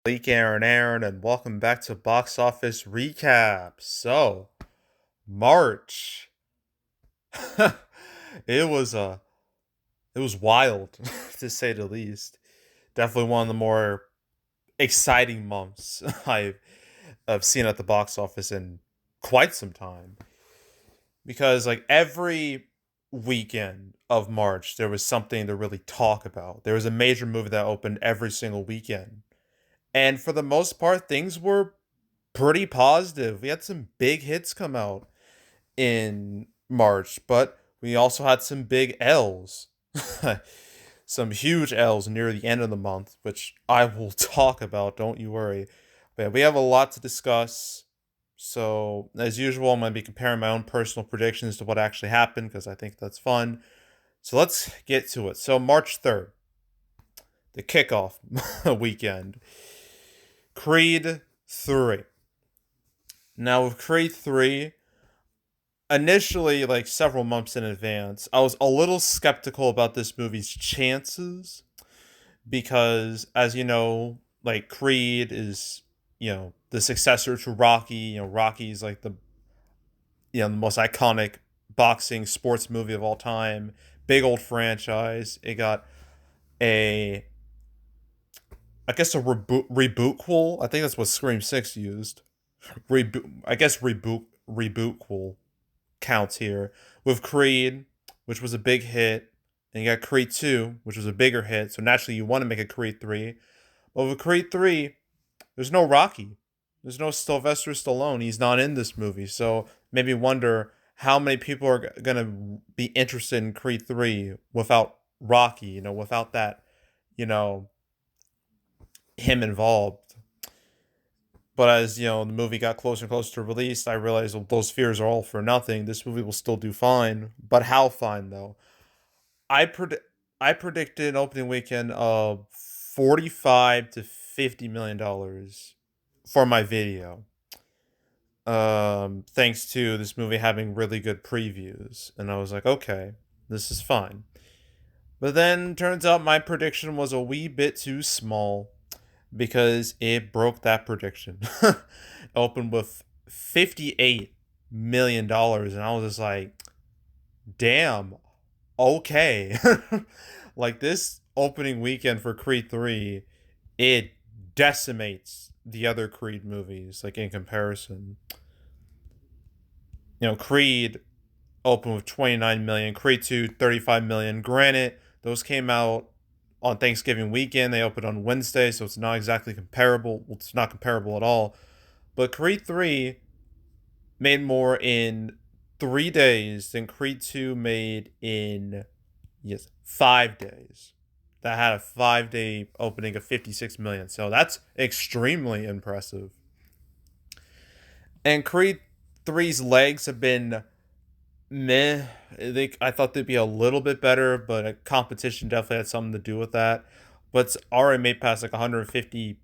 Aaron, and welcome back to Box Office Recap. So, March. it was it was wild to say the least. Definitely one of the more exciting months I've seen at the box office in quite some time. Because like every weekend of March, there was something to really talk about. There was a major movie that opened every single weekend. And for the most part, things were pretty positive. We had some big hits come out in March, but we also had some big L's. Some huge L's near the end of the month, which I will talk about, don't you worry. But we have a lot to discuss. So, as usual, I'm going to be comparing my own personal predictions to what actually happened because I think that's fun. So, let's get to it. So, March 3rd, the kickoff weekend. Creed 3. Now, with Creed 3, initially, like several months in advance, I was a little skeptical about this movie's chances because, as you know, like Creed is, the successor to Rocky. Rocky's like the most iconic boxing sports movie of all time. Big old franchise. It got a, I guess, a rebootquel. I think that's what Scream 6 used. I guess rebootquel counts here with Creed, which was a big hit, and you got Creed 2, which was a bigger hit. So naturally, you want to make a Creed 3. But with Creed 3, there's no Rocky. There's no Sylvester Stallone. He's not in this movie. So maybe wonder how many people are going to be interested in Creed 3 without Rocky, without that, you know, him involved. But as the movie got closer and closer to release, I realized those fears are all for nothing. This movie will still do fine, but how fine though? I pred I predicted an opening weekend of 45 to 50 million dollars for my video. Thanks to this movie having really good previews, and I was like, okay, this is fine. But then turns out my prediction was a wee bit too small because it broke that prediction. Opened with $58 million, and I was just like, damn, okay. Like this opening weekend for Creed 3, it decimates the other Creed movies, like in comparison. Creed opened with 29 million, Creed 2 35 million. Granted, those came out on Thanksgiving weekend. They opened on Wednesday, so it's not exactly comparable. Well, it's not comparable at all. But Creed 3 made more in 3 days than Creed 2 made in, yes, 5 days. That had a 5 day opening of 56 million. So that's extremely impressive. And Creed 3's legs have been meh. I thought they'd be a little bit better, but competition definitely had something to do with that. But it's already made past like $154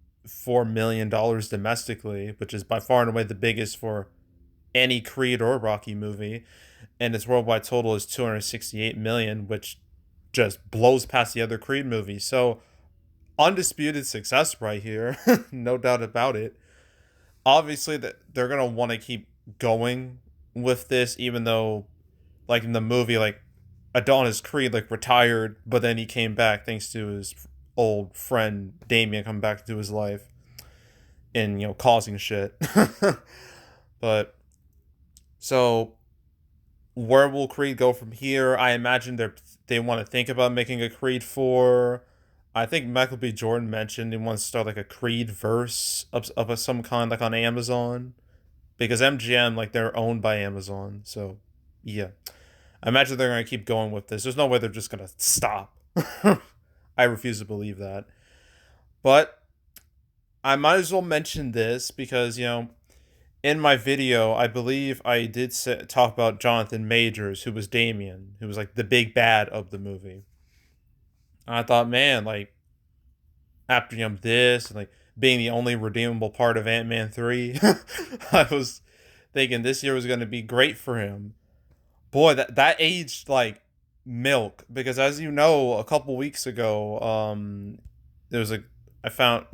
million domestically, which is by far and away the biggest for any Creed or Rocky movie. And its worldwide total is 268 million, which just blows past the other Creed movies. So undisputed success right here, no doubt about it. Obviously, that they're gonna want to keep going with this, even though, like in the movie, like Adonis Creed like retired, but then he came back thanks to his old friend Damien coming back to his life and causing shit. But so where will Creed go from here? I imagine they want to think about making a Creed 4. I think Michael B. Jordan mentioned he wants to start like a Creed verse of some kind, like on Amazon, because MGM, like, they're owned by Amazon. So yeah, I imagine they're gonna keep going with this. There's no way they're just gonna stop. I refuse to believe that. But I might as well mention this because in my video, I believe I did talk about Jonathan Majors, who was Damien, who was like the big bad of the movie. And I thought, man, like after this and like being the only redeemable part of Ant-Man 3, I was thinking this year was going to be great for him. Boy, that aged like milk, because as you know, a couple weeks ago, there was a I found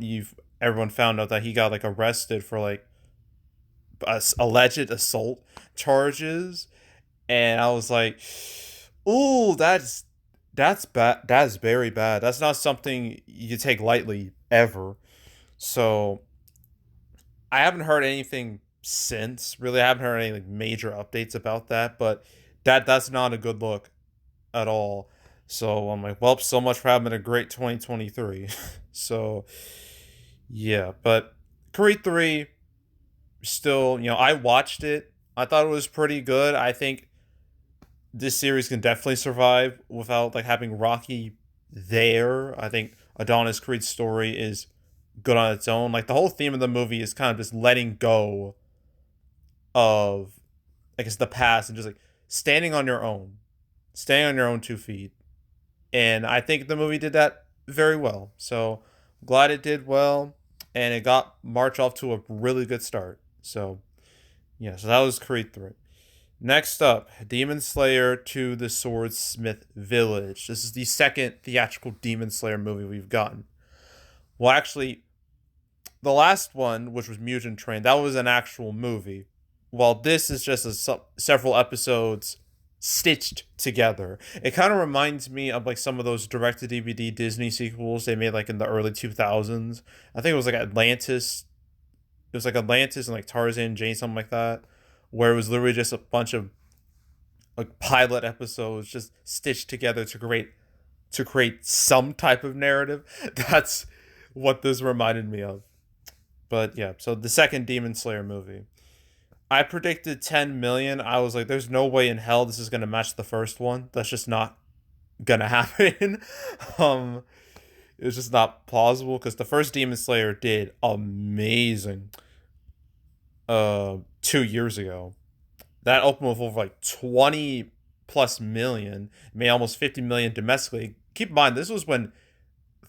everyone found out that he got like arrested for like alleged assault charges, and I was like, "Ooh, that's bad. That's very bad. That's not something you take lightly ever." So I haven't heard anything since. Really, I haven't heard any like major updates about that, but that's not a good look at all. So I'm like, well, so much for having a great 2023. So yeah, but Creed 3 still, I watched it. I thought it was pretty good. I think this series can definitely survive without like having Rocky there. I think Adonis Creed's story is good on its own. Like the whole theme of the movie is kind of just letting go of I guess the past and just like standing on your own, staying on your own 2 feet. And I think the movie did that very well. So glad it did well, and it got March off to a really good start. So yeah, so that was Creed 3. Next up, Demon Slayer to the Swordsmith Village. This is the second theatrical Demon Slayer movie we've gotten. Well, actually, the last one, which was Mugen Train, that was an actual movie. While this is just several episodes stitched together. It kind of reminds me of like some of those direct to DVD Disney sequels they made like in the early 2000s. I think it was like Atlantis. It was like Atlantis and like Tarzan Jane, something like that, where it was literally just a bunch of like pilot episodes just stitched together to create some type of narrative. That's what this reminded me of. But yeah, so the second Demon Slayer movie. I predicted 10 million. I was like, there's no way in hell this is going to match the first one. That's just not going to happen. um, it was just not plausible because the first Demon Slayer did amazing 2 years ago. That opened with over like 20 plus million, made almost 50 million domestically. Keep in mind, this was when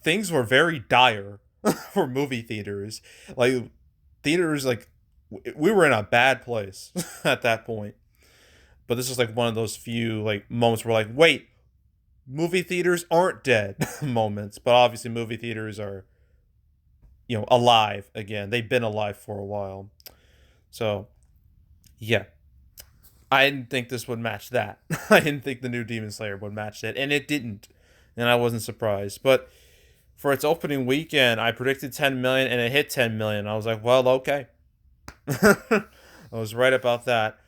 things were very dire for movie theaters. Like, theaters, like, we were in a bad place at that point. But this is like one of those few like moments where like, wait, movie theaters aren't dead moments. But obviously movie theaters are, alive again. They've been alive for a while. So yeah. I didn't think this would match that. I didn't think the new Demon Slayer would match it, and it didn't. And I wasn't surprised. But for its opening weekend, I predicted 10 million and it hit 10 million. I was like, well, okay. I was right about that.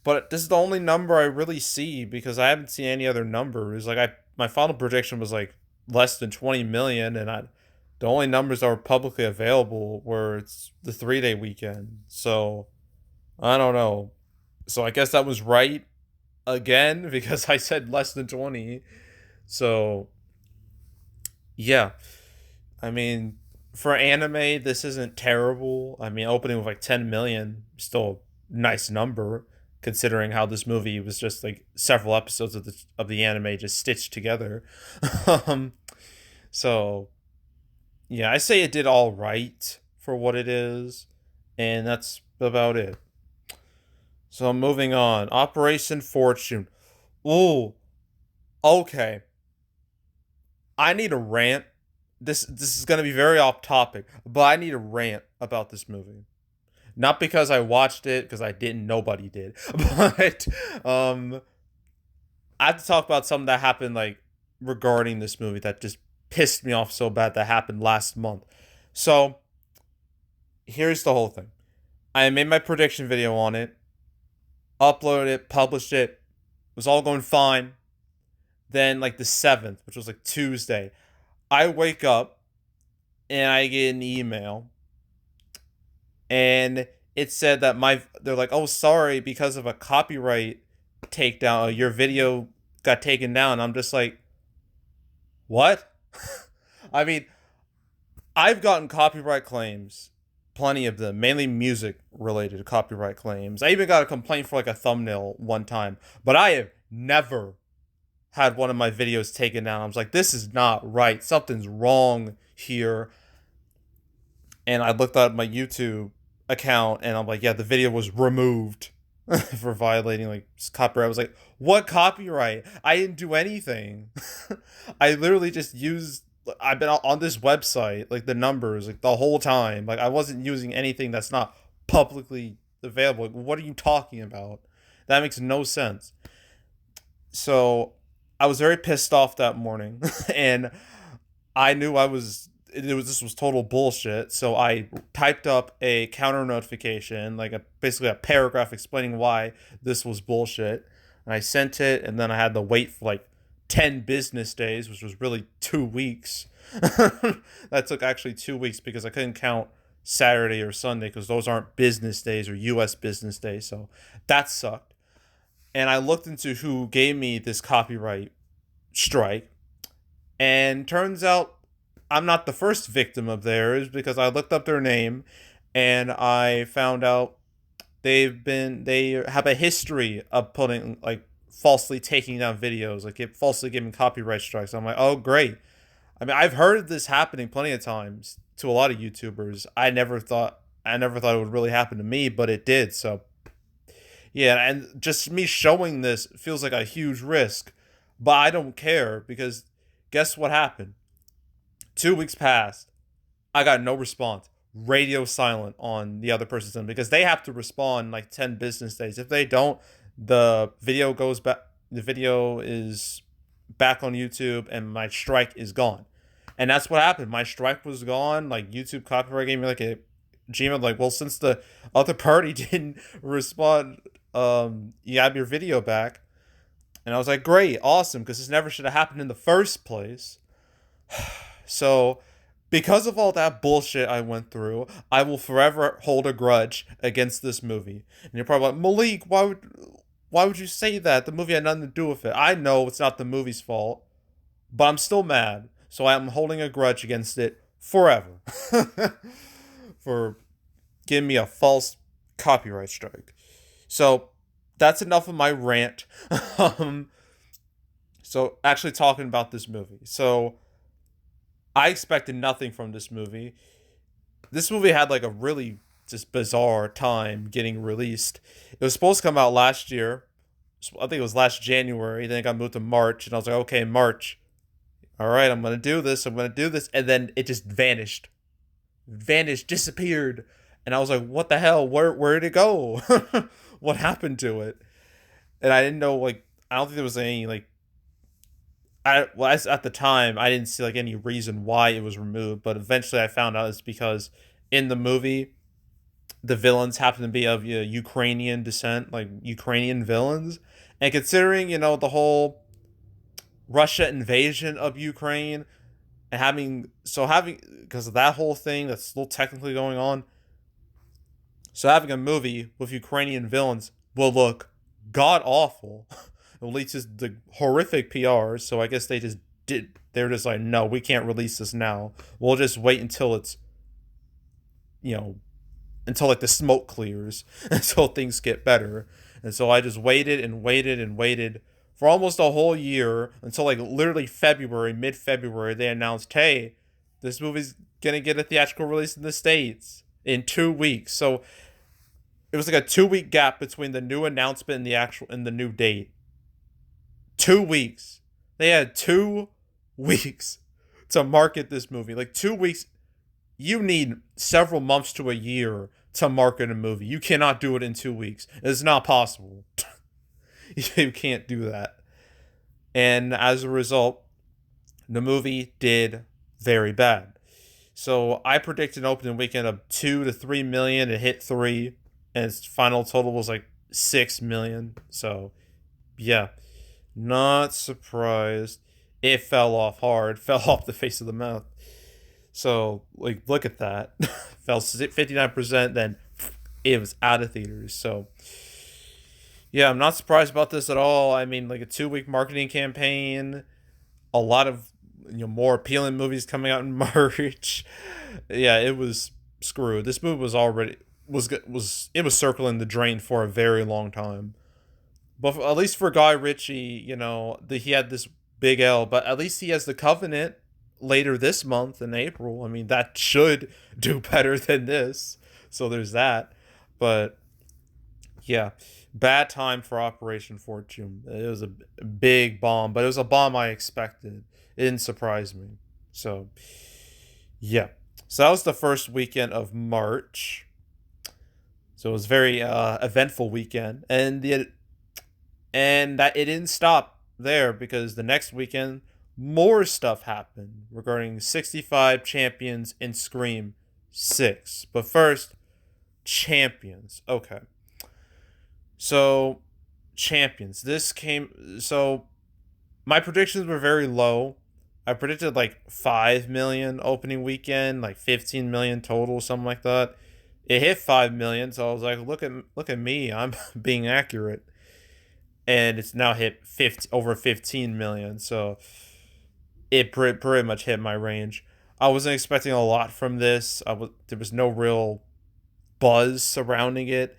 But this is the only number I really see because I haven't seen any other numbers. Like my final prediction was like less than 20 million, and the only numbers that were publicly available were it's the 3-day weekend. So I don't know. So I guess that was right again because I said less than 20. So yeah. I mean, for anime, this isn't terrible. I mean, opening with like 10 million, still a nice number considering how this movie was just like several episodes of the anime just stitched together. um, so yeah, I say it did all right for what it is, and that's about it. So moving on, Operation Fortune. Ooh, okay. I need a rant. This is gonna be very off topic, but I need a rant about this movie. Not because I watched it, because I didn't. Nobody did. But I have to talk about something that happened like regarding this movie that just pissed me off so bad that happened last month. So here's the whole thing. I made my prediction video on it, uploaded it, published it. It was all going fine. Then like the 7th, which was like Tuesday, I wake up and I get an email, and it said that they're like, oh, sorry, because of a copyright takedown, your video got taken down. I'm just like, what? I mean, I've gotten copyright claims, plenty of them, mainly music related copyright claims. I even got a complaint for like a thumbnail one time, but I have never had one of my videos taken down. I was like, this is not right. Something's wrong here. And I looked at my YouTube account and I'm like, yeah, the video was removed for violating like copyright. I was like, what copyright? I didn't do anything. I literally just used I've been on this website, like the numbers, like the whole time. Like I wasn't using anything that's not publicly available. Like, what are you talking about? That makes no sense. So I was very pissed off that morning, and I knew this was total bullshit. So I typed up a counter notification, like basically a paragraph explaining why this was bullshit. And I sent it, and then I had to wait for like 10 business days, which was really 2 weeks. That took actually 2 weeks because I couldn't count Saturday or Sunday because those aren't business days or US business days. So that sucked. And I looked into who gave me this copyright strike, and turns out I'm not the first victim of theirs because I looked up their name and I found out they have a history of putting like falsely taking down videos, like falsely giving copyright strikes. I'm like, oh great. I mean, I've heard of this happening plenty of times to a lot of YouTubers. I never thought it would really happen to me, but it did. So yeah, and just me showing this feels like a huge risk, but I don't care because guess what happened? 2 weeks passed. I got no response. Radio silent on the other person's end because they have to respond in like 10 business days. If they don't, the video goes back. The video is back on YouTube and my strike is gone. And that's what happened. My strike was gone. Like YouTube copyright gave me like a Gmail, like, well, since the other party didn't respond, you have your video back. And I was like, great, awesome, because this never should have happened in the first place. So, because of all that bullshit I went through, I will forever hold a grudge against this movie. And you're probably like, Malik, why would you say that? The movie had nothing to do with it. I know it's not the movie's fault, but I'm still mad. So I'm holding a grudge against it forever. For giving me a false copyright strike. So that's enough of my rant. So actually talking about this movie. So I expected nothing from this movie. This movie had like a really just bizarre time getting released. It was supposed to come out last year. I think it was last January. Then it got moved to March. And I was like, okay, March. All right, I'm going to do this. I'm going to do this. And then it just vanished. Disappeared. And I was like, what the hell? Where did it go? What happened to it? And I didn't know, like, I don't think there was any, like, at the time, I didn't see, like, any reason why it was removed. But eventually I found out it's because in the movie, the villains happen to be of Ukrainian descent, like, Ukrainian villains. And considering, the whole Russia invasion of Ukraine, and having because of that whole thing that's still technically going on, so having a movie with Ukrainian villains will look god awful. It will lead to the horrific PRs. So I guess they're just like, no, we can't release this now. We'll just wait until it's, until like the smoke clears, until things get better. And so I just waited and waited and waited for almost a whole year until like literally mid February, they announced, hey, this movie's gonna get a theatrical release in the States in 2 weeks. So it was like a 2 week gap between the new announcement and the new date. 2 weeks. They had 2 weeks to market this movie. Like 2 weeks. You need several months to a year to market a movie. You cannot do it in 2 weeks. It's not possible. You can't do that. And as a result, the movie did very bad. So I predicted an opening weekend of 2 to 3 million. It hit 3, and its final total was like 6 million. So yeah, not surprised. It fell off hard, fell off the face of the mouth. So like, look at that. Fell 59%, then it was out of theaters. So yeah, I'm not surprised about this at all. I mean, like a 2 week marketing campaign, a lot of more appealing movies coming out in March. Yeah, it was screwed. This movie was circling the drain for a very long time. But at least for Guy Ritchie, he had this big L. But at least he has The Covenant later this month in April. I mean, that should do better than this. So there's that. But yeah, bad time for Operation Fortune. It was a big bomb, but it was a bomb I expected. It didn't surprise me. So yeah, so that was the first weekend of March. So it was a very eventful weekend, and that it didn't stop there because the next weekend more stuff happened regarding 65 champions in Scream 6. But first, champions. Okay. So, champions. My predictions were very low. I predicted like 5 million opening weekend, like 15 million total, something like that. It hit 5 million, so I was like, look at me. I'm being accurate. And it's now hit over 15 million. So it pretty much hit my range. I wasn't expecting a lot from this. There was no real buzz surrounding it.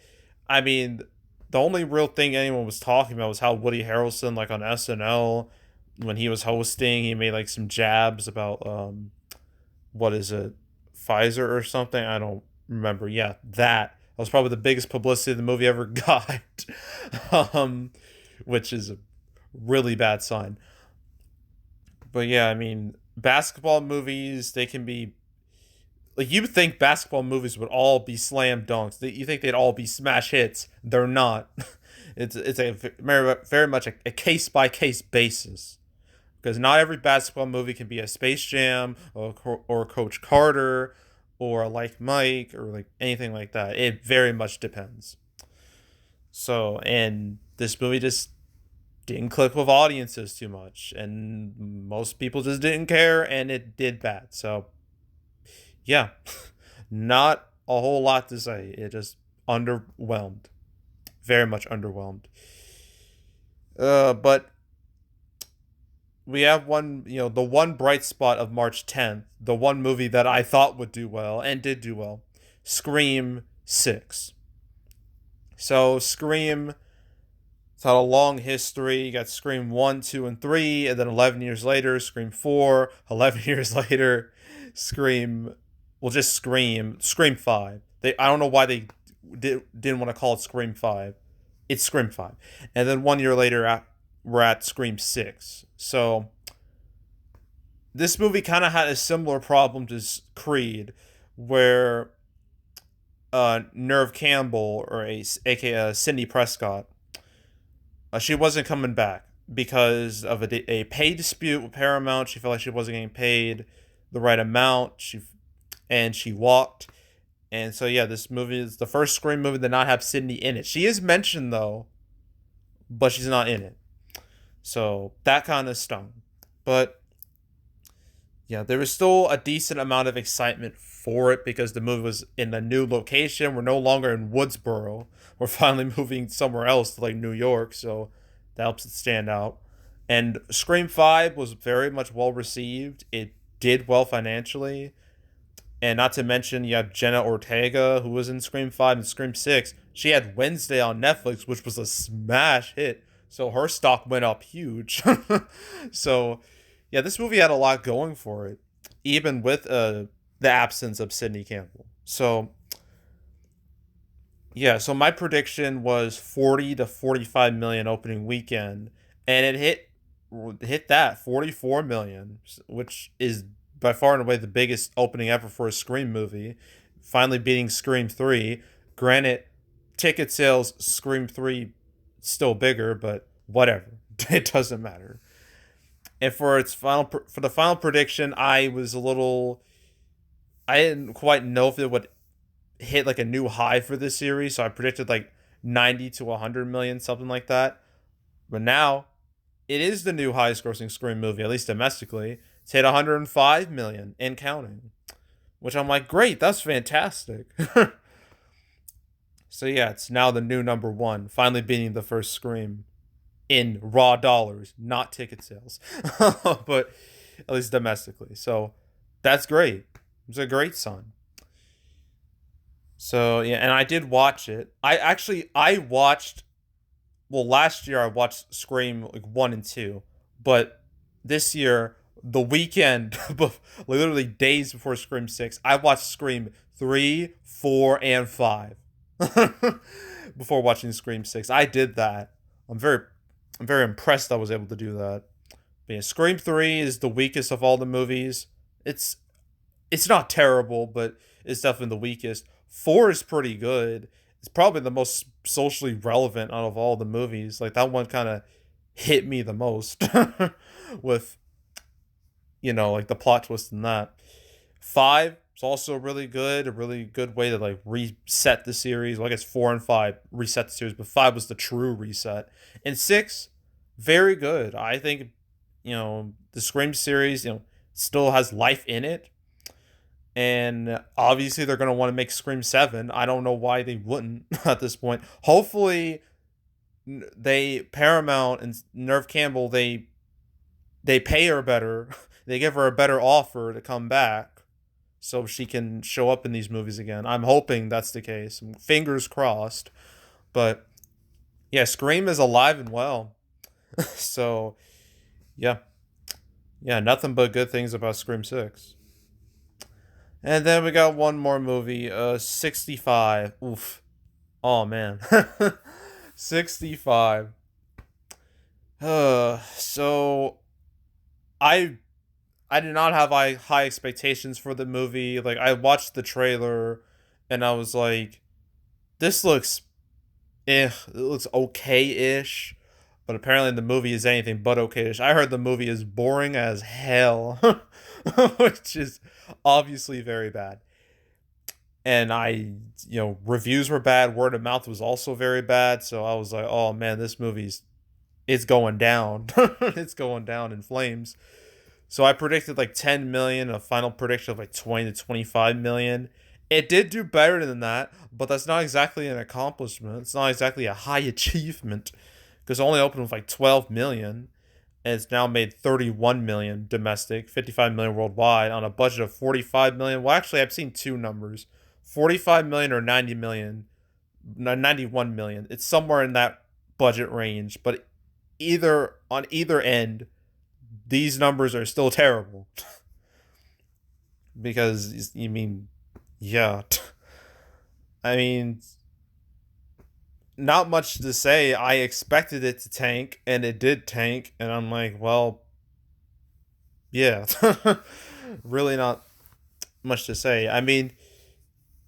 I mean, the only real thing anyone was talking about was how Woody Harrelson, like on SNL, when he was hosting, he made like some jabs about what is it, Pfizer or something? I don't remember. Yeah, that was probably the biggest publicity the movie ever got, um, which is a really bad sign. But yeah, I mean, basketball movies, they can be like, you think basketball movies would all be slam dunks. You think they'd all be smash hits. They're not. It's a very much a case by case basis, because not every basketball movie can be a Space Jam or Coach Carter or Like Mike or like anything like that. It very much depends. So, and this movie just didn't click with audiences too much, and most people just didn't care, and it did bad. So yeah, not a whole lot to say. It just underwhelmed, very much underwhelmed. But we have one, the one bright spot of March 10th, the one movie that I thought would do well and did do well, Scream 6. So Scream, it's had a long history. You got Scream 1, 2, and 3, and then 11 years later, Scream 4, 11 years later, Scream, well, just Scream 5. I don't know why they didn't want to call it Scream 5. It's Scream 5. And then 1 year later, we're at Scream 6. So this movie kind of had a similar problem to Creed, where Nerve Campbell, or aka Cindy Prescott, she wasn't coming back because of a pay dispute with Paramount. She felt like she wasn't getting paid the right amount. She walked. And so yeah, this movie is the first Scream movie to not have Sydney in it. She is mentioned though, but she's not in it. So that kind of stung. But yeah, there was still a decent amount of excitement for it because the movie was in a new location. We're no longer in Woodsboro. We're finally moving somewhere else to like New York, so that helps it stand out. And Scream 5 was very much well received. It did well financially. And not to mention, you have Jenna Ortega, who was in Scream 5 and Scream 6. She had Wednesday on Netflix, which was a smash hit. So her stock went up huge. So, yeah, this movie had a lot going for it, even with the absence of Sidney Campbell. So, yeah, so my prediction was 40 to 45 million opening weekend, and it hit that 44 million, which is by far and away the biggest opening ever for a Scream movie, finally beating Scream 3. Granted, ticket sales Scream 3 still bigger, but whatever. It doesn't matter. And for the final prediction, I didn't quite know if it would hit like a new high for this series, so I predicted like 90 to 100 million, something like that. But now it is the new highest grossing Scream movie, at least domestically. It's hit 105 million and counting, which I'm like, great, that's fantastic. So yeah, it's now the new number one, finally beating the first Scream in raw dollars, not ticket sales, but at least domestically. So that's great. It's a great sign. So yeah, and I did watch it. I watched, well, last year I watched Scream like 1 and 2, but this year, the weekend, literally days before Scream 6, I watched Scream 3, 4, and 5 before watching Scream 6. I did that. I'm very impressed I was able to do that. But yeah, Scream 3 is the weakest of all the movies. It's it's not terrible, but it's definitely the weakest. 4 is pretty good. It's probably the most socially relevant out of all the movies. Like that one kind of hit me the most with like the plot twist in that. 5 is also really good, a really good way to like reset the series. Well, I guess 4 and 5 reset the series, but 5 was the true reset. And 6, very good. I think the Scream series still has life in it, and obviously they're going to want to make Scream 7. I don't know why they wouldn't at this point. Hopefully they Paramount and Nerve Campbell they pay her better. They give her a better offer to come back so she can show up in these movies again. I'm hoping that's the case. Fingers crossed. But yeah, Scream is alive and well. So, yeah. Yeah, nothing but good things about Scream 6. And then we got one more movie, 65. Oof. Oh man. 65. So I I did not have high expectations for the movie. Like I watched the trailer and I was like, this looks it looks okay-ish. But apparently the movie is anything but okay-ish. I heard the movie is boring as hell. Which is obviously very bad. And reviews were bad, word of mouth was also very bad, so I was like, oh man, this movie's it's going down. It's going down in flames. So I predicted like 10 million, a final prediction of like 20 to 25 million. It did do better than that, but that's not exactly an accomplishment. It's not exactly a high achievement because it only opened with like 12 million and it's now made 31 million domestic, 55 million worldwide on a budget of 45 million. Well, actually, I've seen two numbers, 45 million or 90 million, 91 million. It's somewhere in that budget range, but either end, these numbers are still terrible. Because you mean, yeah. I mean, not much to say. I expected it to tank, and it did tank, and I'm like, well, yeah. Really not much to say. I mean,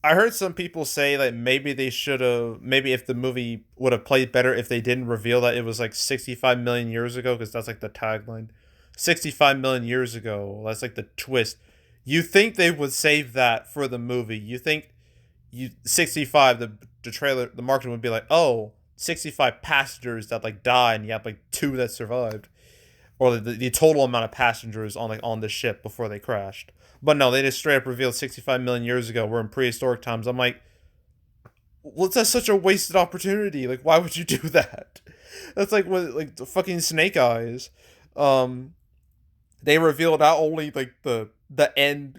I heard some people say that maybe they should have, maybe if the movie would have played better if they didn't reveal that it was like 65 million years ago, because that's like the tagline. 65 million years ago. That's like the twist. You think they would save that for the movie. You think 65, the trailer, the marketing would be like, oh, 65 passengers that like died and you have like two that survived. Or the total amount of passengers on the ship before they crashed. But no, they just straight up revealed 65 million years ago. We're in prehistoric times. I'm like, well, that's such a wasted opportunity. Like, why would you do that? That's like what like the fucking Snake Eyes. Um, they revealed not only like the end,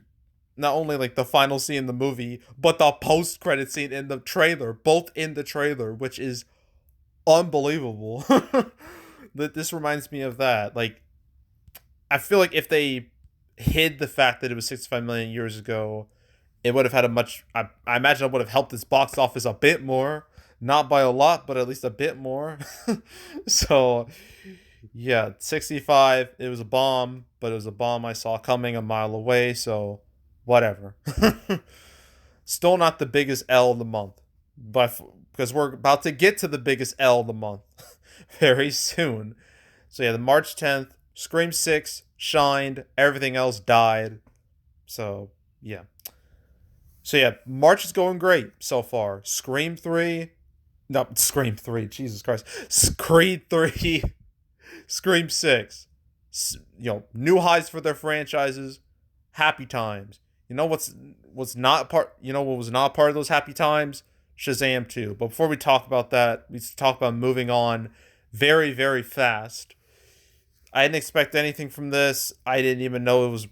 not only like the final scene in the movie, but the post credit scene in the trailer, both in the trailer, which is unbelievable. That this reminds me of that. Like, I feel like if they hid the fact that it was 65 million years ago, it would have had a much. I imagine it would have helped this box office a bit more, not by a lot, but at least a bit more. So, yeah, 65. It was a bomb, but it was a bomb I saw coming a mile away. So, whatever. Still not the biggest L of the month, but because we're about to get to the biggest L of the month very soon. So yeah, the March 10th, Scream 6 shined, everything else died. So yeah. So yeah, March is going great so far. Scream 3, no, Scream 3, Jesus Christ. Creed 3, Scream 6. New highs for their franchises. Happy times. You know what's not part, what was not part of those happy times? Shazam 2. But before we talk about that, we talk about moving on very, very fast. I didn't expect anything from this. I didn't even know it was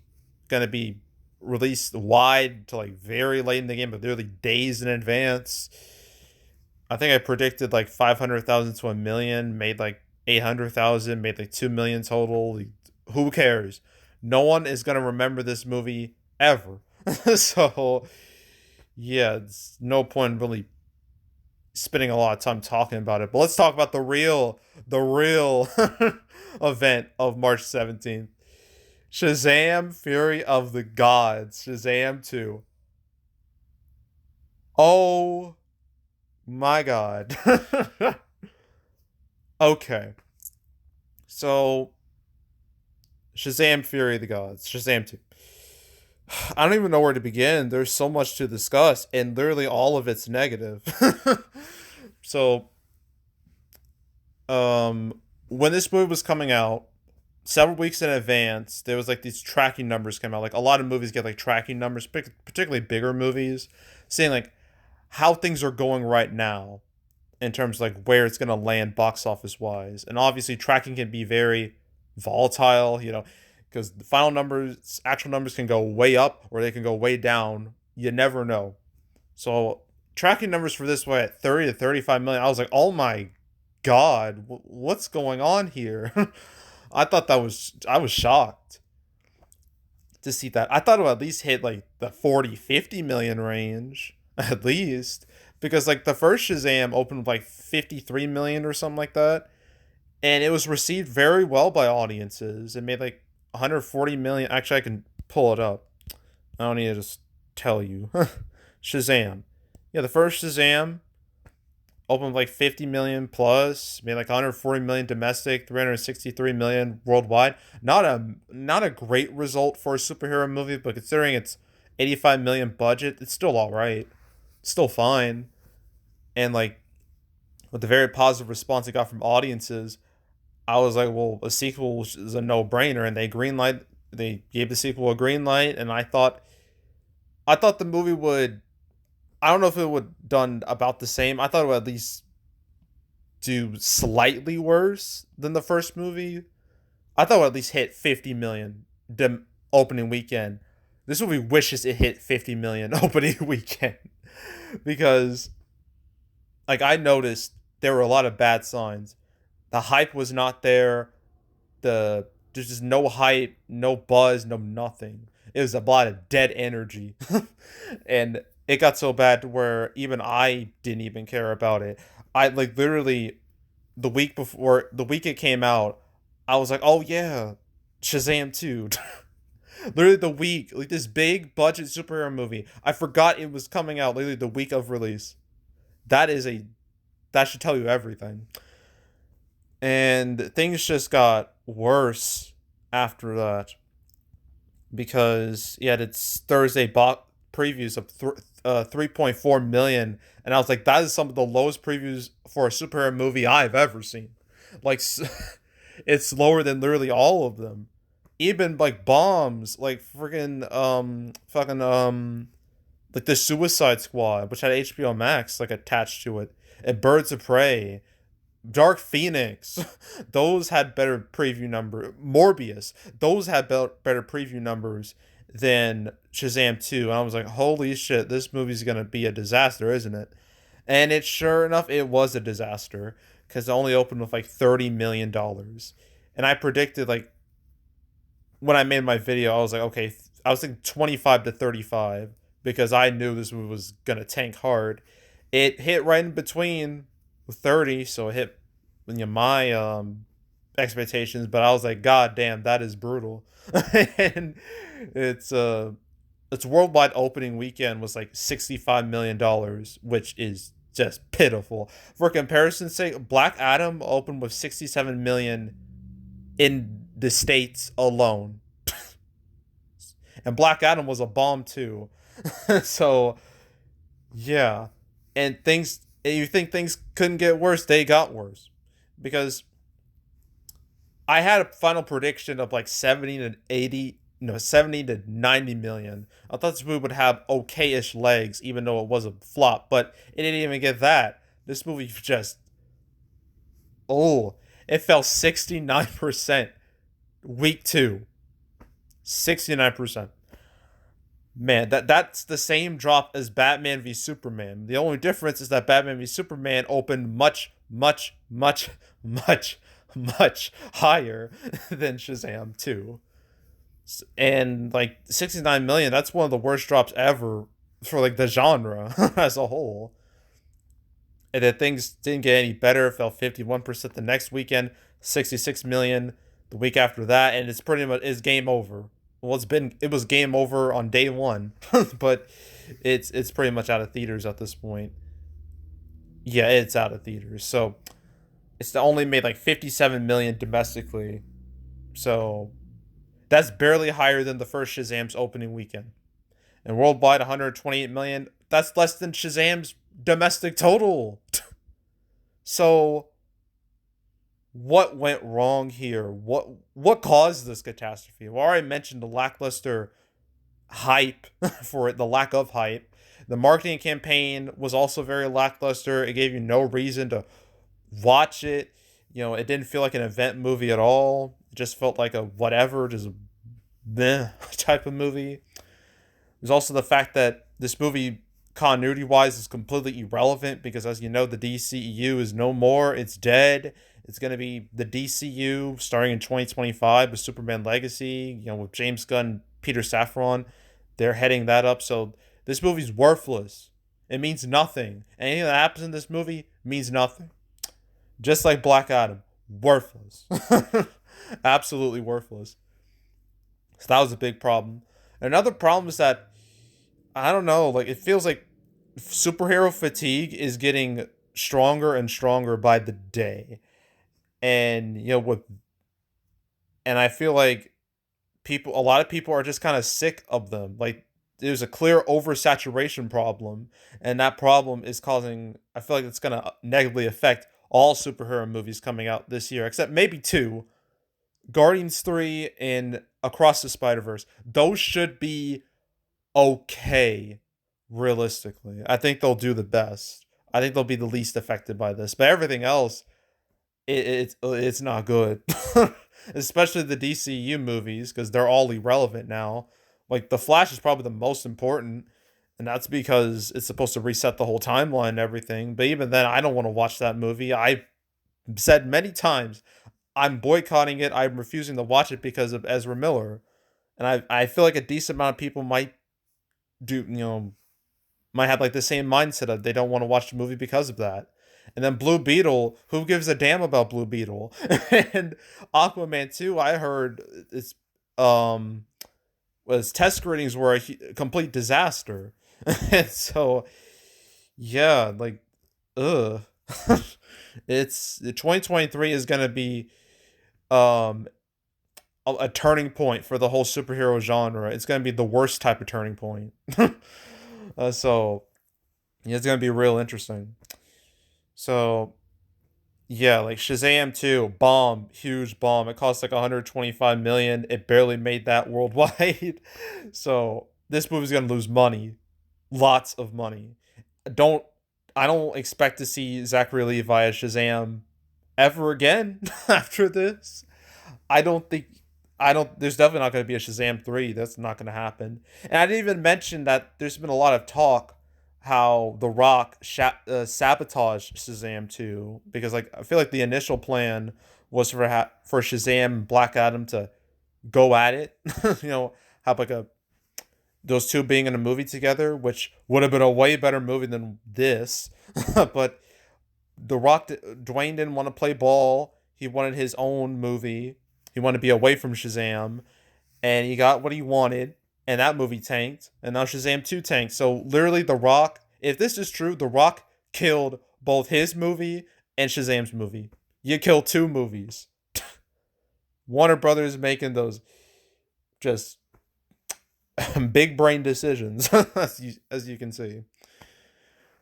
going to be released wide to like very late in the game, but literally days in advance. I think I predicted like 500,000 to a million, made like 800,000, made like 2 million total. Who cares? No one is going to remember this movie ever. So, yeah, it's no point really spending a lot of time talking about it. But let's talk about the real event of March 17th. Shazam Fury of the Gods, Shazam 2. Oh my god. Okay. So, Shazam Fury of the Gods, Shazam 2. I don't even know where to begin. There's so much to discuss, and literally all of it's negative. So, when this movie was coming out, several weeks in advance, there was like these tracking numbers come out. Like a lot of movies get like tracking numbers, particularly bigger movies, saying like how things are going right now in terms of like where it's gonna land box office wise. And obviously, tracking can be very volatile, because the final numbers, actual numbers can go way up or they can go way down. You never know. So tracking numbers for this way at 30 to 35 million, I was like, oh my god, what's going on here? I was shocked to see that. I thought it would at least hit like the 40, 50 million range, at least. Because like the first Shazam opened with like 53 million or something like that. And it was received very well by audiences. It made like 140 million. Actually, I can pull it up. I don't need to just tell you. Shazam. Yeah, the first Shazam opened like 50 million plus, made like 140 million domestic, 363 million worldwide. Not a great result for a superhero movie, but considering it's 85 million budget, it's still all right. Still fine. And like with the very positive response it got from audiences, I was like, well, a sequel is a no-brainer, and they gave the sequel a green light, and I thought the movie would, I don't know if it would done about the same. I thought it would at least do slightly worse than the first movie. I thought it would at least hit 50 million opening weekend. This movie wishes it hit 50 million opening weekend because like I noticed there were a lot of bad signs. The hype was not there. There's just no hype, no buzz, no nothing. It was a lot of dead energy. And it got so bad to where even I didn't even care about it. I like literally the week it came out, I was like, "Oh yeah, Shazam 2." Literally the week, like this big budget superhero movie. I forgot it was coming out literally the week of release. That is a that should tell you everything. And things just got worse after that because yeah, it's Thursday previews of 3.4 million, and I was like, that is some of the lowest previews for a superhero movie I've ever seen. Like, it's lower than literally all of them. Even like bombs, like freaking fucking like the Suicide Squad, which had HBO Max like attached to it, and Birds of Prey, Dark Phoenix, those had better preview number. Morbius, those had better preview numbers than Shazam 2. And I was like, holy shit, this movie's gonna be a disaster, isn't it? And it sure enough, it was a disaster because it only opened with like $30 million. And I predicted like when I made my video, I was like, okay, I was thinking 25 to 35 because I knew this movie was gonna tank hard. It hit right in between 30, so it hit my expectations, but I was like, god damn, that is brutal. And it's its worldwide opening weekend was like $65 million, which is just pitiful. For comparison's sake, Black Adam opened with 67 million in the States alone. And Black Adam was a bomb too. So yeah. And things, you think things couldn't get worse, they got worse. Because I had a final prediction of like 70 to 80, no, 70 to 90 million. I thought this movie would have okay-ish legs, even though it was a flop, but it didn't even get that. This movie just, oh, it fell 69% week two. 69%. Man, that's the same drop as Batman v Superman. The only difference is that Batman v Superman opened much, much, much, much, much higher than Shazam 2. And like 69 million, that's one of the worst drops ever for like the genre as a whole. And then things didn't get any better. It fell 51% the next weekend, 66 million. the week after that, and it's pretty much is game over. Well, it was game over on day one, but it's pretty much out of theaters at this point. Yeah, it's out of theaters. So it's only made like 57 million domestically. So that's barely higher than the first Shazam's opening weekend. And worldwide 128 million. That's less than Shazam's domestic total. So what went wrong here? What caused this catastrophe? Well, I already mentioned the lackluster hype for it, the lack of hype. The marketing campaign was also very lackluster. It gave you no reason to watch it. It didn't feel like an event movie at all. It just felt like a whatever, just meh type of movie. There's also the fact that this movie, continuity wise, is completely irrelevant because, as you know, the DCEU is no more. It's dead. It's going to be the DCU starting in 2025 with Superman Legacy, with James Gunn, Peter Safran. They're heading that up. So this movie's worthless. It means nothing. Anything that happens in this movie means nothing. Just like Black Adam. Worthless. Absolutely worthless. So that was a big problem. Another problem is that I don't know, like it feels like superhero fatigue is getting stronger and stronger by the day. And I feel like a lot of people are just kind of sick of them. Like there's a clear oversaturation problem, and that problem is causing I feel like it's going to negatively affect all superhero movies coming out this year except maybe two, Guardians 3 and Across the Spider-Verse. Those should be okay, realistically. I think they'll do the best. I think they'll be the least affected by this. But everything else, it's not good. Especially the DCU movies, because they're all irrelevant now. Like, The Flash is probably the most important, and that's because it's supposed to reset the whole timeline and everything. But even then, I don't want to watch that movie. I've said many times, I'm boycotting it. I'm refusing to watch it because of Ezra Miller. And I feel like a decent amount of people might might have like the same mindset of they don't want to watch the movie because of that. And then Blue Beetle, who gives a damn about Blue Beetle? And Aquaman 2, I heard it's was test screenings were a complete disaster. And so yeah, like ugh. It's 2023 is going to be um a turning point for the whole superhero genre. It's going to be the worst type of turning point. So yeah, it's going to be real interesting. So yeah, like Shazam 2, bomb, huge bomb. It cost like 125 million. It barely made that worldwide. So this movie's going to lose money, lots of money. Don't I don't expect to see Zachary Levi as Shazam ever again after this. I don't think I don't. There's definitely not going to be a Shazam 3. That's not going to happen. And I didn't even mention that there's been a lot of talk how The Rock sabotaged Shazam 2 because like I feel like the initial plan was for Shazam and Black Adam to go at it. Have like a those two being in a movie together, which would have been a way better movie than this. But The Rock, Dwayne didn't want to play ball. He wanted his own movie. He wanted to be away from Shazam, and he got what he wanted, and that movie tanked, and now Shazam 2 tanked. So literally The Rock, if this is true, The Rock killed both his movie and Shazam's movie. You killed two movies. Warner Brothers making those just big brain decisions, as you can see.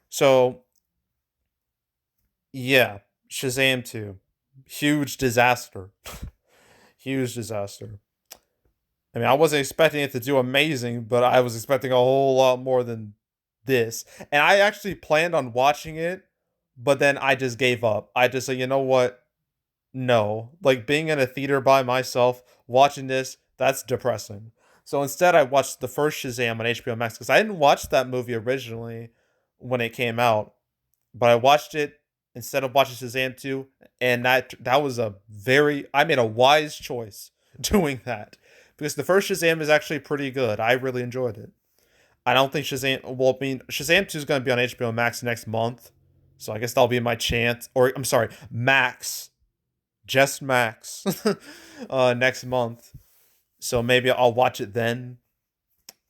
So yeah, Shazam 2. Huge disaster. Huge disaster. I mean, I wasn't expecting it to do amazing, but I was expecting a whole lot more than this. And I actually planned on watching it, but then I just gave up. I just said, you know what? No. Like being in a theater by myself, watching this, that's depressing. So instead, I watched the first Shazam on HBO Max because I didn't watch that movie originally when it came out, but I watched it instead of watching Shazam 2, and that was I made a wise choice doing that because the first Shazam is actually pretty good. I really enjoyed it. I don't think Shazam 2 is going to be on HBO Max next month, so I guess that'll be my chance. Or I'm sorry, Max. just Max next month. So maybe I'll watch it then.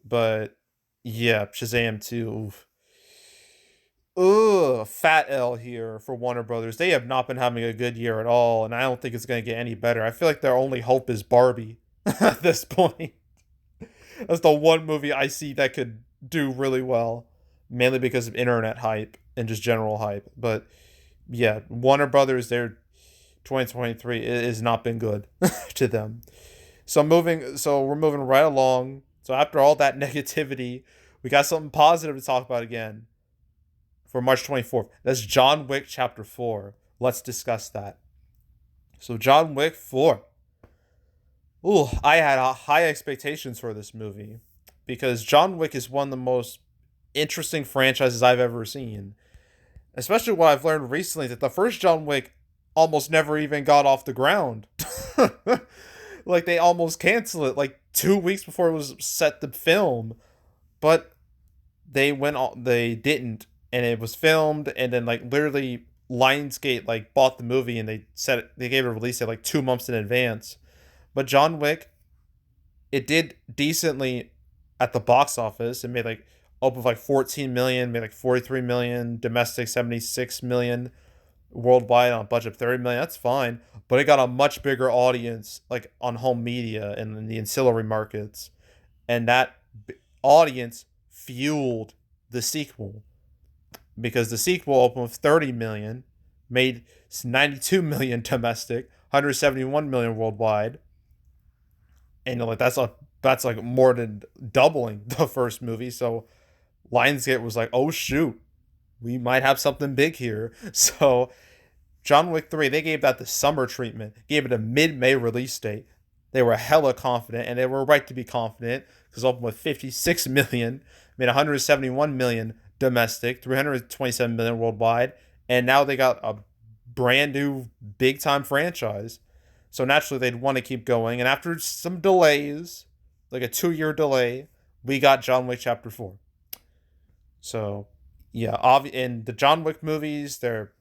But yeah, Shazam 2. Oof. Ugh, fat L here for Warner Brothers. They have not been having a good year at all, and I don't think it's going to get any better. I feel like their only hope is Barbie at this point. That's the one movie I see that could do really well, mainly because of internet hype and just general hype. But yeah, Warner Brothers, their 2023 has not been good to them. So we're moving right along. So after all that negativity, we got something positive to talk about again for March 24th. That's John Wick Chapter 4. Let's discuss that. So John Wick 4. Ooh, I had high expectations for this movie because John Wick is one of the most interesting franchises I've ever seen. Especially what I've learned recently that the first John Wick almost never even got off the ground. Like they almost canceled it like 2 weeks before it was set to film, but they didn't, and it was filmed, and then like literally Lionsgate like bought the movie and they gave it a release date like 2 months in advance. But John Wick, it did decently at the box office. It made like opened like 14 million, made like 43 million domestic, 76 million worldwide on a budget of 30 million. That's fine, but it got a much bigger audience like on home media and in the ancillary markets, and that audience fueled the sequel because the sequel opened with 30 million, made 92 million domestic, 171 million worldwide, and like that's like more than doubling the first movie. So Lionsgate was like, "Oh shoot, we might have something big here." So John Wick 3, they gave that the summer treatment, gave it a mid-May release date. They were hella confident, and they were right to be confident because opened with 56 million, made 171 million domestic, 327 million worldwide, and now they got a brand new big-time franchise. So naturally, they'd want to keep going. And after some delays, like a 2-year delay, we got John Wick Chapter 4. So, yeah, in the John Wick movies, they're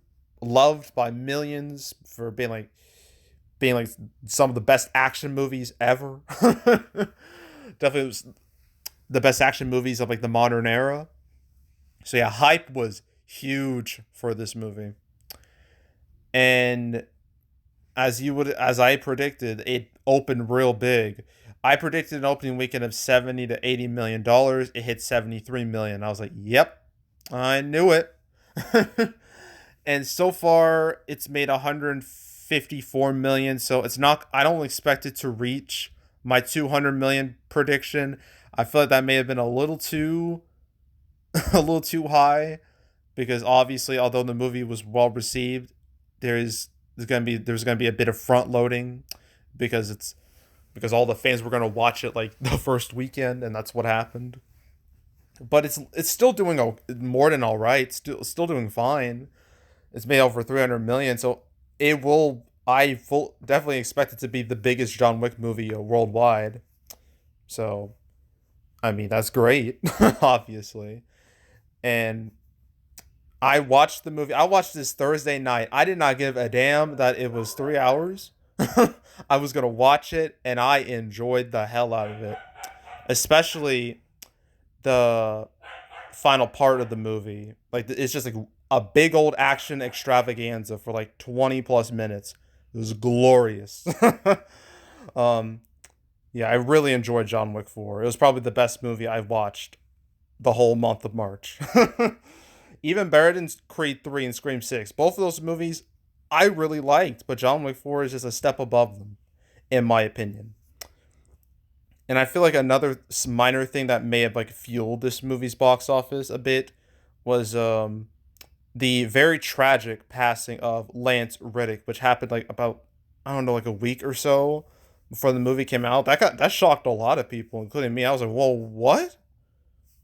loved by millions for being like some of the best action movies ever. Definitely was the best action movies of like the modern era. So yeah, hype was huge for this movie. And as I predicted, it opened real big. I predicted an opening weekend of 70 to 80 million dollars. It hit 73 million. I was like, "Yep. I knew it." And so far it's made 154 million, so it's not I don't expect it to reach my 200 million prediction. I feel like that may have been a little too a little too high because obviously although the movie was well received, there's going to be a bit of front loading because all the fans were going to watch it like the first weekend, and that's what happened. But it's still doing more than all right. Still doing fine. It's made over 300 million, so it will. Definitely expect it to be the biggest John Wick movie worldwide. So, I mean, that's great, obviously. And I watched the movie. I watched this Thursday night. I did not give a damn that it was 3 hours. I was gonna watch it, and I enjoyed the hell out of it, especially the final part of the movie. Like it's just like a big old action extravaganza for like 20 plus minutes. It was glorious. um, yeah, I really enjoyed John Wick 4. It was probably the best movie I've watched the whole month of March. Even better than Creed 3 and Scream 6. Both of those movies I really liked, but John Wick 4 is just a step above them, in my opinion. And I feel like another minor thing that may have like fueled this movie's box office a bit was the very tragic passing of Lance Reddick, which happened like about I don't know like a week or so before the movie came out. That shocked a lot of people, including me. I was like, "Whoa, what?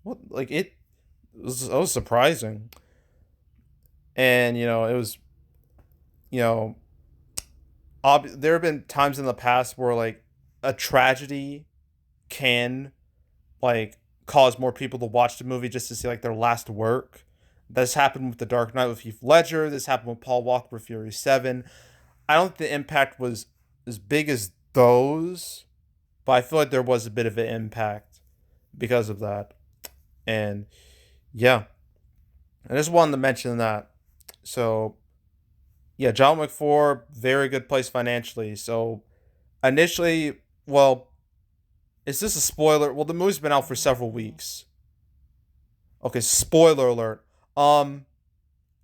What?" Like it was surprising, and it was you know there have been times in the past where like a tragedy can like cause more people to watch the movie just to see like their last work. This happened with The Dark Knight with Heath Ledger. This happened with Paul Walker with Fury 7. I don't think the impact was as big as those, but I feel like there was a bit of an impact because of that. And yeah, I just wanted to mention that. So yeah, John Wick 4, very good place financially. So initially, well, is this a spoiler? Well, the movie's been out for several weeks. Okay, spoiler alert. Um,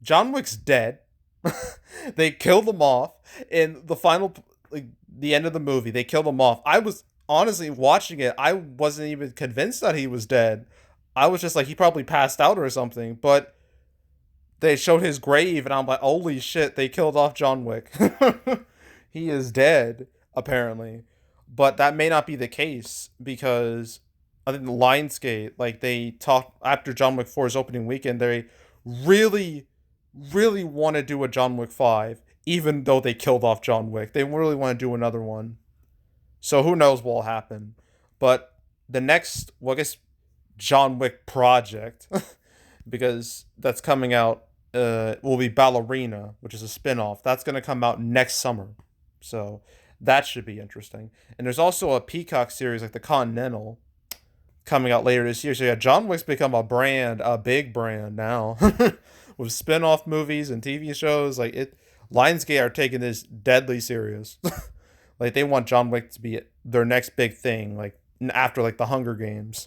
John Wick's dead. They killed him off in the final, like the end of the movie. They killed him off. I was honestly watching it. I wasn't even convinced that he was dead. I was just like he probably passed out or something. But they showed his grave, and I'm like, holy shit! They killed off John Wick. He is dead apparently, but that may not be the case because I think Lionsgate, like they talked after John Wick 4's opening weekend, they really really want to do a John Wick 5, even though they killed off John Wick. They really want to do another one. So who knows what will happen. But the next, well, I guess, John Wick project, because that's coming out, will be Ballerina, which is a spin off. That's going to come out next summer. So that should be interesting. And there's also a Peacock series, like The Continental, coming out later this year. So yeah, John Wick's become a brand, a big brand now. With spin-off movies and TV shows, like it Lionsgate are taking this deadly serious. Like they want John Wick to be their next big thing, like after like the Hunger Games.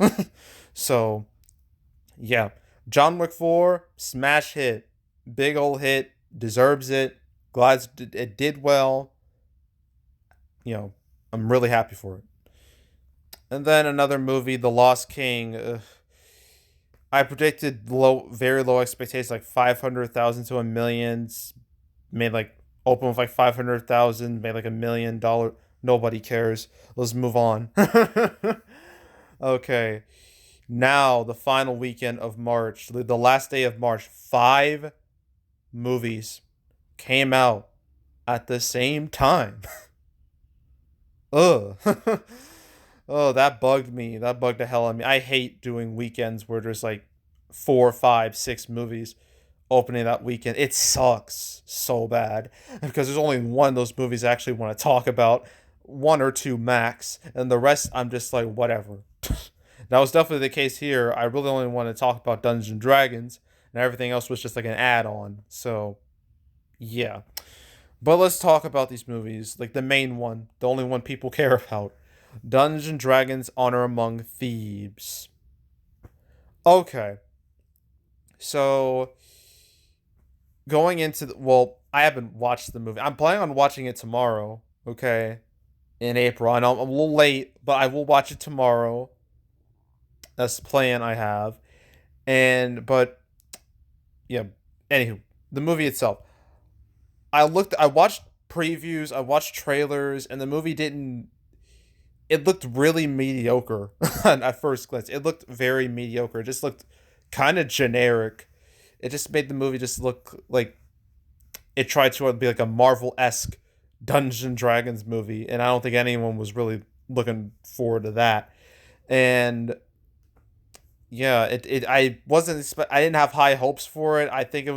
So, yeah. John Wick 4, smash hit. Big old hit, deserves it. Glad it did well. You know, I'm really happy for it. And then another movie, The Lost King. I predicted very low expectations, like 500,000 to $1 million. Made like open with like 500,000, made like $1 million. Nobody cares. Let's move on. Okay, now the final weekend of March, the last day of March, 5 movies came out at the same time. Ugh. Oh, that bugged me. That bugged the hell out of me. I hate doing weekends where there's like 4, 5, 6 movies opening that weekend. It sucks so bad because there's only one of those movies I actually want to talk about, one or two max, and the rest I'm just like whatever. That was definitely the case here. I really only want to talk about Dungeons and Dragons, and everything else was just like an add-on. So, yeah. But let's talk about these movies, like the main one, the only one people care about. Dungeons and Dragons Honor Among Thieves. Okay. So going into well, I haven't watched the movie. I'm planning on watching it tomorrow, okay? In April. I know I'm a little late, but I will watch it tomorrow. That's the plan I have. And but yeah, anywho, the movie itself. I watched previews, I watched trailers, and the movie didn't it looked really mediocre at first glance. It looked very mediocre. It just looked kind of generic. It just made the movie just look like it tried to be like a Marvel esque Dungeons and Dragons movie, and I don't think anyone was really looking forward to that. And yeah, I didn't have high hopes for it. I think it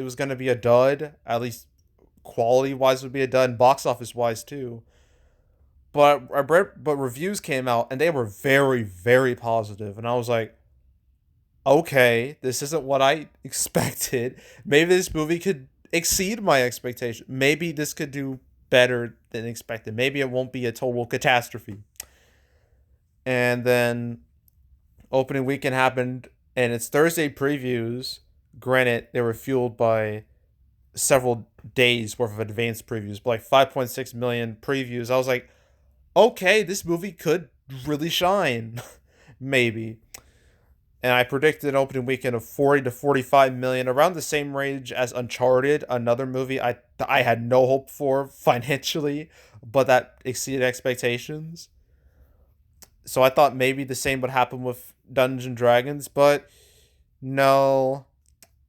was gonna be a dud, at least quality wise would be a dud, and box office wise too. But reviews came out and they were very very positive, and I was like, okay, this isn't what I expected. Maybe this movie could exceed my expectation. Maybe this could do better than expected. Maybe it won't be a total catastrophe. And then opening weekend happened, and it's Thursday previews. Granted, they were fueled by several days worth of advanced previews, but like 5.6 million previews. I was like, okay, this movie could really shine. Maybe. And I predicted an opening weekend of 40 to 45 million, around the same range as Uncharted, another movie I had no hope for financially, but that exceeded expectations. So I thought maybe the same would happen with Dungeons and Dragons, but no.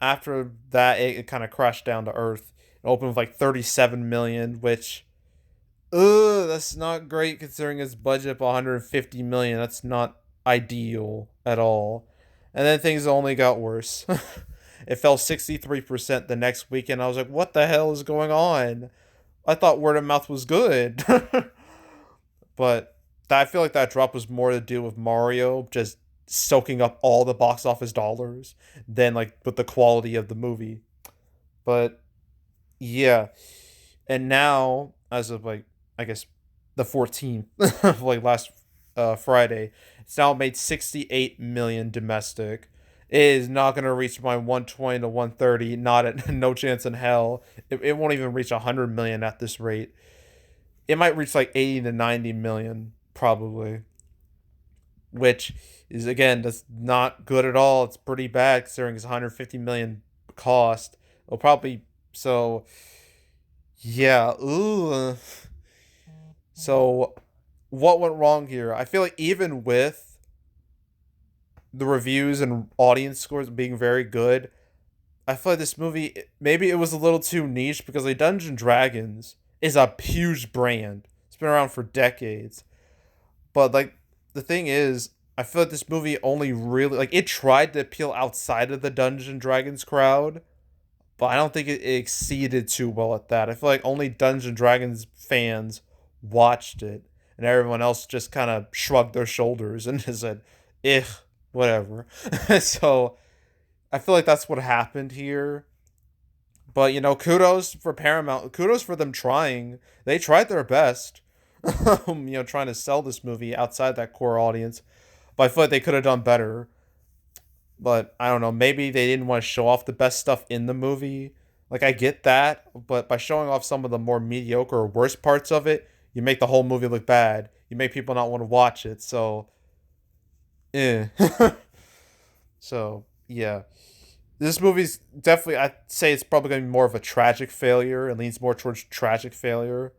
After that, it kind of crashed down to earth. It opened with like 37 million, which, that's not great considering its budget of 150 million. That's not ideal at all. And then things only got worse. It fell 63% the next weekend. I was like, what the hell is going on? I thought word of mouth was good. But I feel like that drop was more to do with Mario just soaking up all the box office dollars than like with the quality of the movie. But yeah, and now as of like I guess the 14th of like last Friday, it's now made 68 million domestic. It is not gonna reach my 120 to 130. Not at no chance in hell. It won't even reach 100 million at this rate. It might reach like 80 to 90 million probably, which is again that's not good at all. It's pretty bad considering it's 150 million cost. It'll probably so yeah. Ooh. So what went wrong here? I feel like even with the reviews and audience scores being very good, I feel like this movie maybe it was a little too niche because like Dungeons and Dragons is a huge brand. It's been around for decades. But like the thing is, I feel like this movie only really like it tried to appeal outside of the Dungeons and Dragons crowd, but I don't think it exceeded too well at that. I feel like only Dungeons and Dragons fans watched it, and everyone else just kind of shrugged their shoulders and just said, "Eh, whatever." So I feel like that's what happened here. But kudos for Paramount. Kudos for them trying. They tried their best. Trying to sell this movie outside that core audience. But I feel like they could have done better. But I don't know. Maybe they didn't want to show off the best stuff in the movie. Like I get that, but by showing off some of the more mediocre or worst parts of it, you make the whole movie look bad. You make people not want to watch it. So, eh. So yeah. This movie's definitely, I'd say it's probably going to be more of a tragic failure. It leans more towards tragic failure.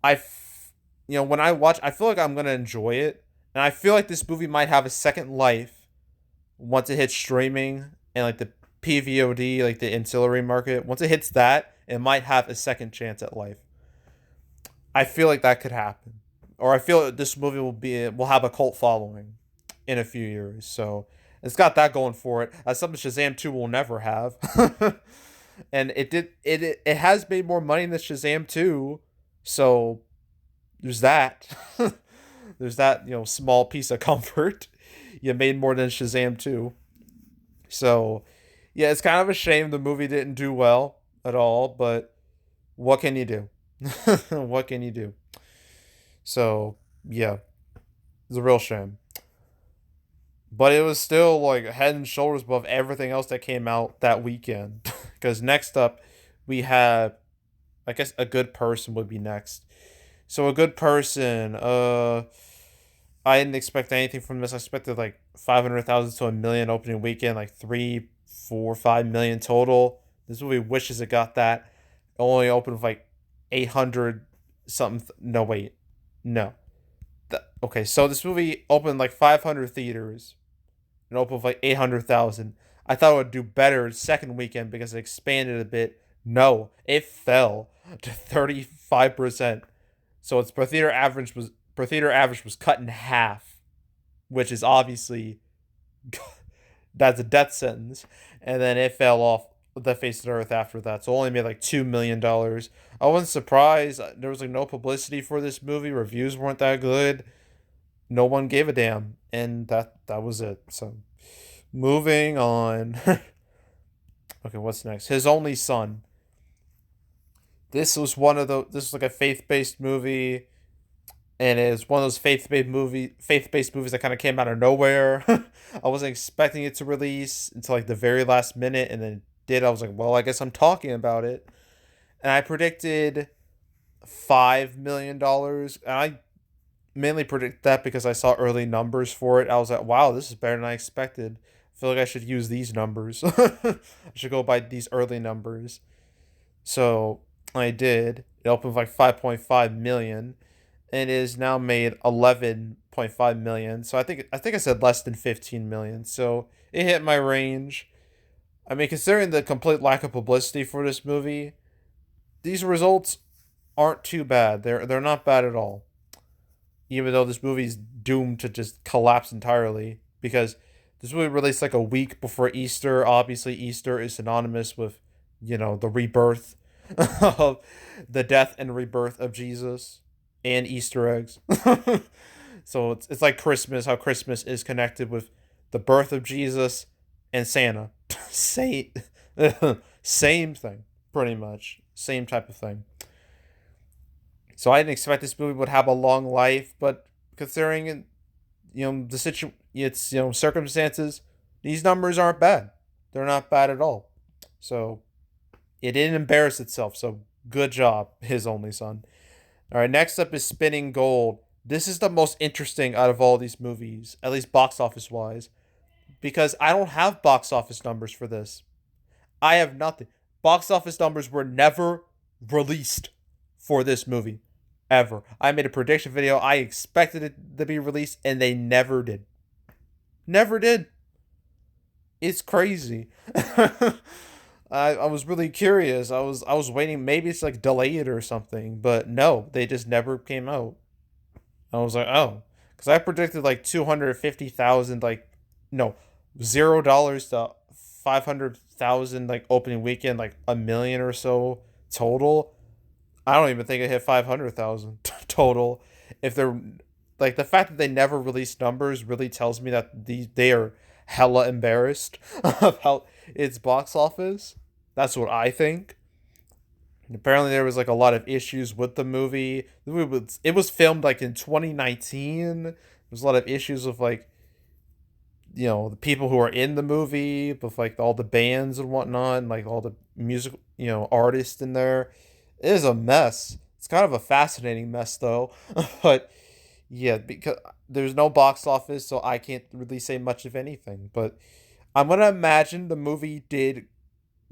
When I watch, I feel like I'm going to enjoy it. And I feel like this movie might have a second life once it hits streaming and like the PVOD, like the ancillary market. Once it hits that, it might have a second chance at life. I feel like that could happen. Or I feel like this movie will have a cult following in a few years. So it's got that going for it. As something Shazam 2 will never have. And it has made more money than Shazam 2. So there's that. There's that, small piece of comfort. You made more than Shazam 2. So yeah, it's kind of a shame the movie didn't do well at all, but what can you do? What can you do? So yeah, it's a real shame. But it was still like head and shoulders above everything else that came out that weekend. Because next up, we have, I guess, A Good Person would be next. So A Good Person, I didn't expect anything from this. I expected like 500,000 to a million opening weekend, like 3, 4, 5 million total. This movie wishes it got that. It only opened with like 800 something. No, wait, no. Okay, so this movie opened like 500 theaters and opened with like 800,000. I thought it would do better second weekend because it expanded a bit. No, it fell to 35%. So its per theater average was cut in half, which is obviously that's a death sentence. And then it fell off the face of the earth after that. So it only made like $2 million. I wasn't surprised. There was like no publicity for this movie. Reviews weren't that good. No one gave a damn, and that was it. So moving on. Okay, what's next? His Only Son. This is like a faith-based movie, and it's one of those faith-based movies that kind of came out of nowhere. I wasn't expecting it to release until like the very last minute, and then it did. I was like, well, I guess I'm talking about it. And I predicted $5 million, and I mainly predict that because I saw early numbers for it. I was like, wow, this is better than I expected. I feel like I should use these numbers. I should go by these early numbers. So I did. It opened with like 5.5 million and is now made 11.5 million. So I think I said less than 15 million. So it hit my range. I mean, considering the complete lack of publicity for this movie, these results aren't too bad. They're not bad at all. Even though this movie's doomed to just collapse entirely because this movie released like a week before Easter. Obviously, Easter is synonymous with, the rebirth of the death and rebirth of Jesus and Easter eggs. So it's like Christmas, how Christmas is connected with the birth of Jesus and Santa. same same thing, pretty much. Same type of thing. So I didn't expect this movie would have a long life, but considering its circumstances, these numbers aren't bad. They're not bad at all. So it didn't embarrass itself. So good job, his only son. All right, next up is Spinning Gold. This is the most interesting out of all these movies, at least box office wise, because I don't have box office numbers for this. I have nothing. Box office numbers were never released for this movie. Ever. I made a prediction video. I expected it to be released, and they never did. Never did. It's crazy. I was really curious. I was waiting. Maybe it's like delayed or something, but no, they just never came out. I was like, oh, because I predicted like 250,000, like no, $0 to 500,000 like opening weekend, like a million or so total. I don't even think it hit 500,000 total. If they're like the fact that they never released numbers really tells me that they are hella embarrassed about its box office. That's what I think. And apparently there was like a lot of issues with the movie. It was filmed like in 2019. There's a lot of issues with like the people who are in the movie, with like all the bands and whatnot, and like all the music artists in there. It is a mess. It's kind of a fascinating mess though. But yeah, because there's no box office, so I can't really say much of anything. But I'm gonna imagine the movie did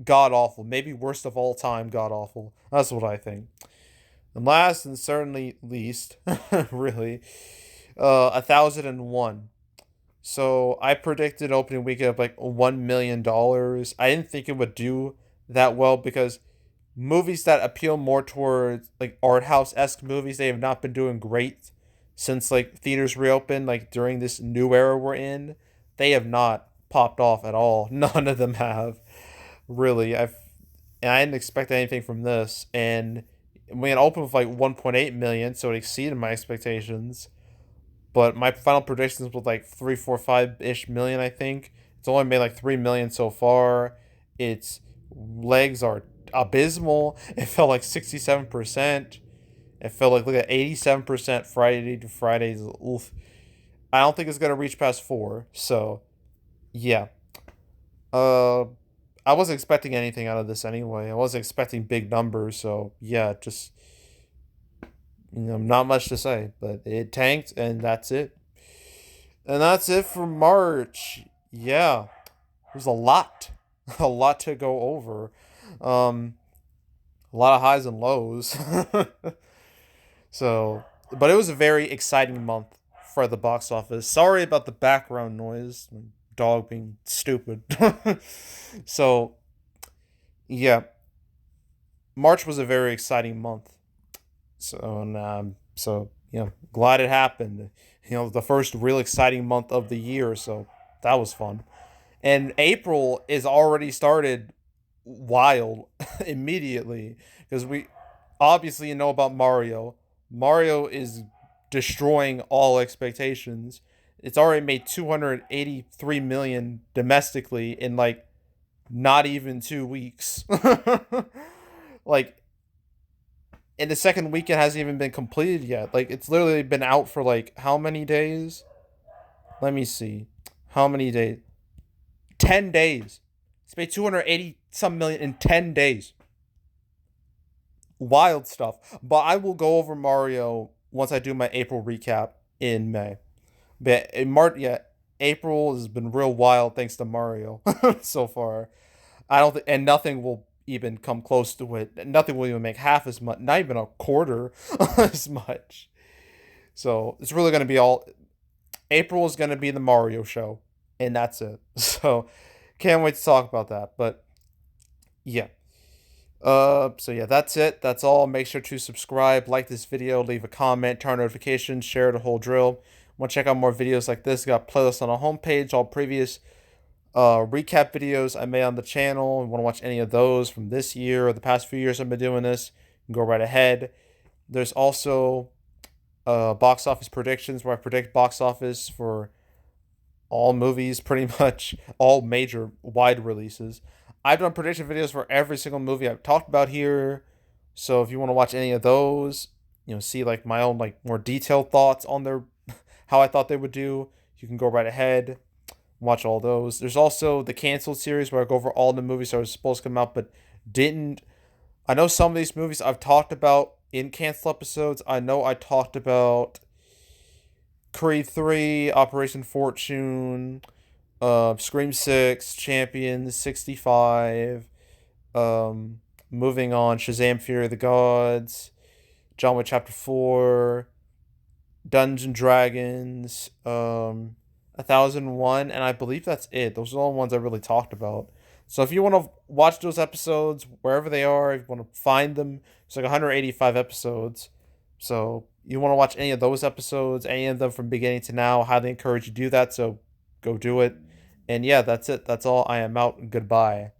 god awful, maybe worst of all time, god awful. That's what I think. And last and certainly least, really, 1001. So I predicted opening weekend of like $1 million. I didn't think it would do that well because movies that appeal more towards like art house esque movies, they have not been doing great since like theaters reopened. Like during this new era we're in, they have not popped off at all. None of them have really. I didn't expect anything from this, and we had opened with like 1.8 million, so it exceeded my expectations. But my final predictions was like 3, 4, 5 ish million. I think it's only made like 3 million so far. Its legs are abysmal. It felt like 67%. It felt like look at 87% Friday to Fridays. Oof. I don't think it's gonna reach past 4. So yeah. Uh, I wasn't expecting anything out of this anyway. I wasn't expecting big numbers. So yeah, just not much to say. But it tanked, and that's it. And that's it for March. Yeah, there's a lot, a lot to go over. Um, a lot of highs and lows. So, but it was a very exciting month for the box office. Sorry about the background noise, dog being stupid. So, yeah, March was a very exciting month. So, and, glad it happened. The first real exciting month of the year. So that was fun. And April is already started wild immediately because we obviously know about Mario. Mario is destroying all expectations. It's already made 283 million domestically in like not even 2 weeks. Like, and the second weekend hasn't even been completed yet. Like, it's literally been out for like how many days? Let me see. How many days? 10 days. It's made 280 some million in 10 days. Wild stuff. But I will go over Mario once I do my April recap in May. But in March, yeah, April has been real wild thanks to Mario so far. I don't think, and nothing will even come close to it. Nothing will even make half as much, not even a quarter as much. So it's really going to be all. April is going to be the Mario show, and that's it. So can't wait to talk about that. But yeah. So yeah, that's it. That's all. Make sure to subscribe, like this video, leave a comment, turn on notifications, share the whole drill. Want to check out more videos like this? Got playlists on our homepage, all previous recap videos I made on the channel. You want to watch any of those from this year or the past few years I've been doing this, you can go right ahead. There's also box office predictions where I predict box office for all movies, pretty much all major wide releases. I've done prediction videos for every single movie I've talked about here. So if you want to watch any of those, see like my own like more detailed thoughts on their how I thought they would do, you can go right ahead, watch all those. There's also the canceled series where I go over all the movies that were supposed to come out but didn't. I know some of these movies I've talked about in canceled episodes. I know I talked about Creed 3, Operation Fortune, Scream 6, Champions, 65, moving on, Shazam Fury of the Gods, John Wick Chapter 4, Dungeons and Dragons, 1001, and I believe that's it. Those are all the ones I really talked about. So if you want to watch those episodes wherever they are, if you want to find them, it's like 185 episodes. So you want to watch any of those episodes, any of them from beginning to now, I highly encourage you to do that. So go do it. And yeah, that's it. That's all. I am out. Goodbye.